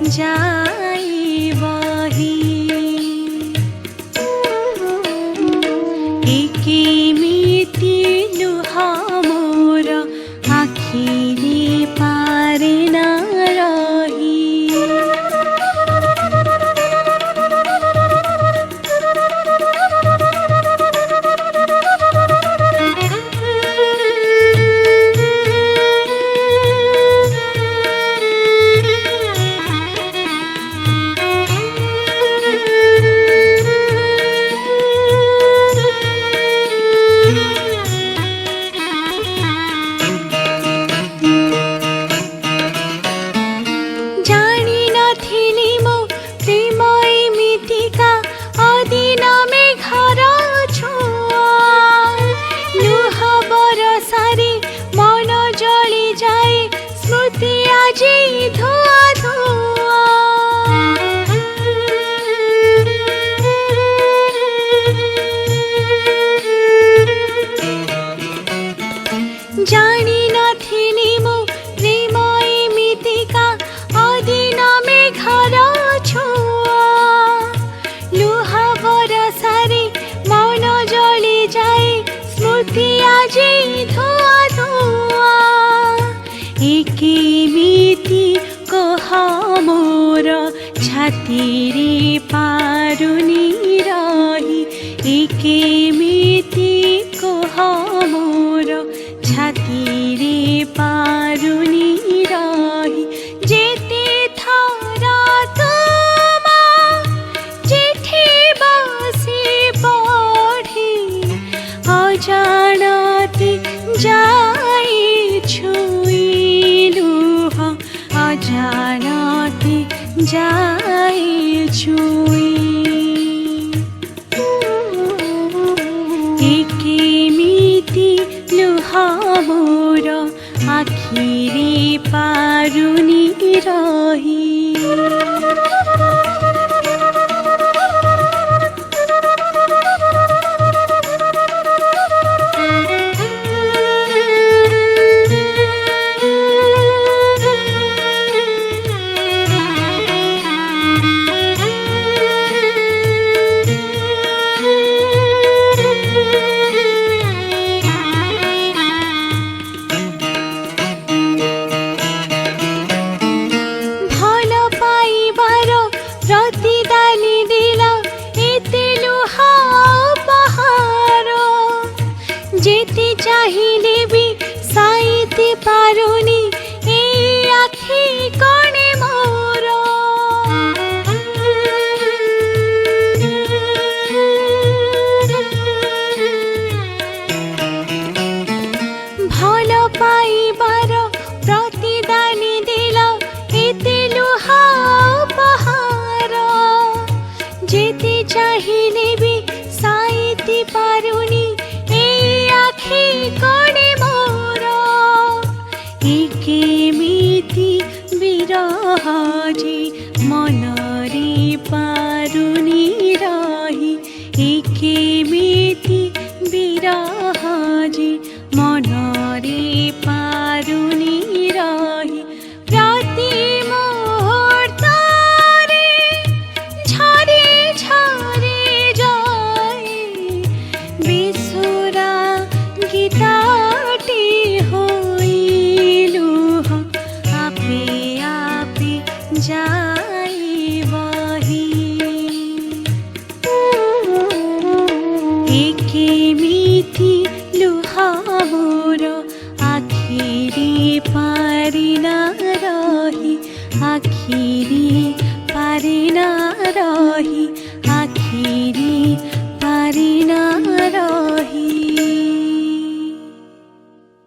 যাই বহি কেমিতি লুহ মোর আখিরে পারে না রহি জানি না থিলি মো প্রেময় মিতিকা অদিনামে ঘর ছোঁয়া লুহা বরসারে মন জলি যায় স্মৃতি আজি ধোয়া ধোয়া কেমিতি কহ মোর ছাতিরে পারুনি রহি কেমিতি কহ মোর ছাতিরে পারুনি রহি যেতে থরা তোমা চিঠি বসি পঢ়ি অজানতে যাই ছুঁইলু অজানতে যাই ছুঁই কেমিতি লুহ মোর আখিরে পারুনি রহি প্রতিদানি দিল এতে লুহা উপহার যেতে চাহিলে বি সাইতে পারুনি এই আখি কণে মোর ভাল পাইবার প্রতিদানি দিল এতে লুহা উপহার যেতে চাহিলে বি সাইতে পারুনি এই আখি কণে মোর কেমিতি বিরহ যে মনরে পারুনি রহি কেমিতি বিরহ যে মনরে পারুনি রহি প্রতি মুহূর্তরে ঝরে ঝরে যায় বিসুরা গীতাটি হইলু আপে আপে যাই বহি কেমিতি লুহ মোর আখিরে পারি না রহি আখিরে